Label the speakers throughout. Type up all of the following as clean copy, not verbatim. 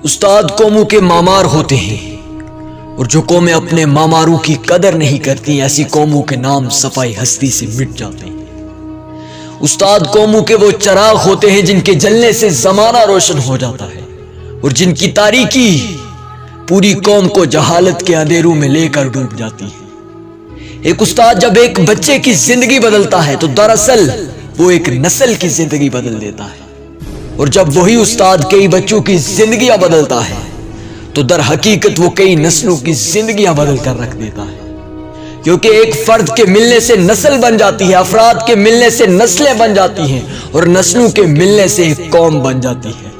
Speaker 1: استاد قوموں کے مامار ہوتے ہیں، اور جو قومیں اپنے ماماروں کی قدر نہیں کرتی ایسی قوموں کے نام صفائی ہستی سے مٹ جاتے ہیں۔ استاد قوموں کے وہ چراغ ہوتے ہیں جن کے جلنے سے زمانہ روشن ہو جاتا ہے، اور جن کی تاریکی پوری قوم کو جہالت کے اندھیروں میں لے کر ڈوب جاتی ہے۔ ایک استاد جب ایک بچے کی زندگی بدلتا ہے تو دراصل وہ ایک نسل کی زندگی بدل دیتا ہے، اور جب وہی استاد کئی بچوں کی زندگیاں بدلتا ہے تو در حقیقت وہ کئی نسلوں کی زندگیاں بدل کر رکھ دیتا ہے، کیونکہ ایک فرد کے ملنے سے نسل بن جاتی ہے، افراد کے ملنے سے نسلیں بن جاتی ہیں، اور نسلوں کے ملنے سے ایک قوم بن جاتی ہے،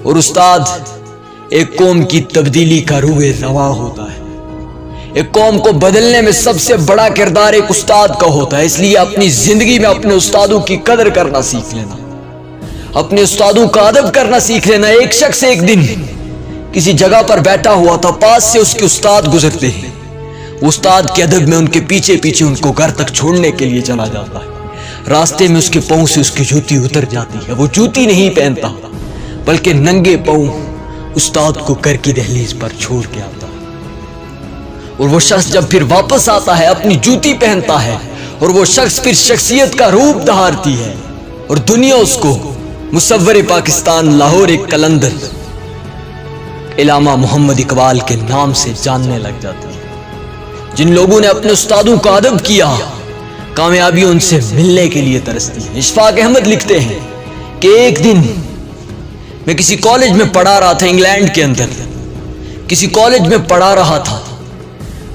Speaker 1: اور استاد ایک قوم کی تبدیلی کا روح رواں ہوتا ہے۔ ایک قوم کو بدلنے میں سب سے بڑا کردار ایک استاد کا ہوتا ہے، اس لیے اپنی زندگی میں اپنے استادوں کی قدر کرنا سیکھ لینا، اپنے استادوں کا ادب کرنا سیکھ لینا۔ ایک شخص ایک دن کسی جگہ پر بیٹھا ہوا تھا، پاس سے اس کے استاد گزرتے ہیں، وہ استاد کے ادب میں ان کے پیچھے پیچھے ان کو گھر تک چھوڑنے کے لیے چلا جاتا ہے۔ راستے میں اس کے پاؤں سے اس کی جوتی اتر جاتی ہے، وہ جوتی نہیں پہنتا بلکہ ننگے پاؤں استاد کو گھر کی دہلیز پر چھوڑ کے آتا ہے، اور وہ شخص جب پھر واپس آتا ہے اپنی جوتی پہنتا ہے، اور وہ شخص پھر شخصیت کا روپ دھارتی ہے، اور دنیا اس کو مصور پاکستان لاہور ایک قلندر علامہ محمد اقبال کے نام سے جاننے لگ جاتی ہے۔ جن لوگوں نے اپنے استادوں کا ادب کیا، کامیابی ان سے ملنے کے لیے ترستی ہے۔ اشفاق احمد لکھتے ہیں کہ ایک دن میں کسی کالج میں پڑھا رہا تھا، انگلینڈ کے اندر کسی کالج میں پڑھا رہا تھا،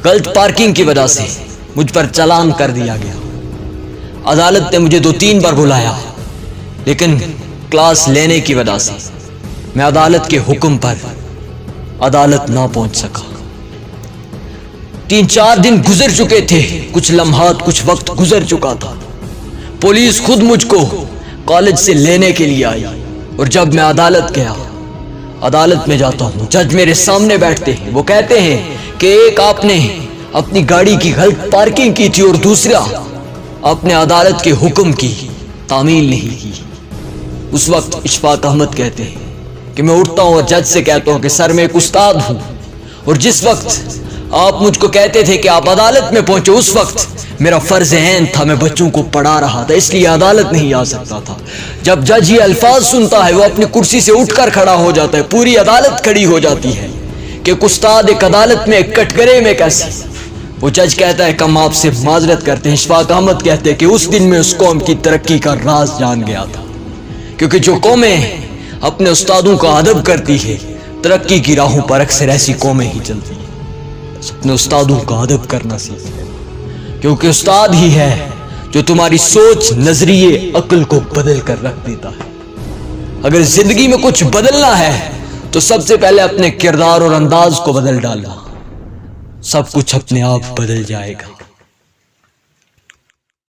Speaker 1: غلط پارکنگ کی وجہ سے مجھ پر چالان کر دیا گیا۔ عدالت نے مجھے 2-3 بار بلایا، لیکن کلاس لینے کی وجہ سے میں عدالت کے حکم پر عدالت نہ پہنچ سکا۔ 3-4 دن گزر چکے تھے، کچھ لمحات کچھ وقت گزر چکا تھا، پولیس خود مجھ کو کالج سے لینے کے لیے آئی، اور جب میں عدالت گیا، عدالت میں جاتا ہوں، جج میرے سامنے بیٹھتے ہیں، وہ کہتے ہیں کہ ایک آپ نے اپنی گاڑی کی غلط پارکنگ کی تھی، اور دوسرا آپ نے عدالت کے حکم کی تعمیل نہیں کی۔ اس وقت اشفاق احمد کہتے ہیں کہ میں اٹھتا ہوں اور جج سے کہتا ہوں کہ سر میں ایک استاد ہوں، اور جس وقت آپ مجھ کو کہتے تھے کہ آپ عدالت میں پہنچے، اس وقت میرا فرض عین تھا، میں بچوں کو پڑھا رہا تھا، اس لیے عدالت نہیں آ سکتا تھا۔ جب جج یہ الفاظ سنتا ہے وہ اپنی کرسی سے اٹھ کر کھڑا ہو جاتا ہے، پوری عدالت کھڑی ہو جاتی ہے کہ ایک استاد ایک عدالت میں ایک کٹگرے میں کیسے۔ وہ جج کہتا ہے کہ ہم آپ سے معذرت کرتے ہیں۔ اشفاق احمد کہتے ہیں کہ اس دن میں اس قوم کی ترقی کا راز جان گیا تھا، کیونکہ جو قومیں اپنے استادوں کا ادب کرتی ہے ترقی کی راہوں پر اکثر ایسی قومیں ہی چلتی ہیں۔ اپنے استادوں کا ادب کرنا سیکھ لیں، کیونکہ استاد ہی ہے جو تمہاری سوچ، نظریے، عقل کو بدل کر رکھ دیتا ہے۔ اگر زندگی میں کچھ بدلنا ہے تو سب سے پہلے اپنے کردار اور انداز کو بدل ڈالنا، سب کچھ اپنے آپ بدل جائے گا۔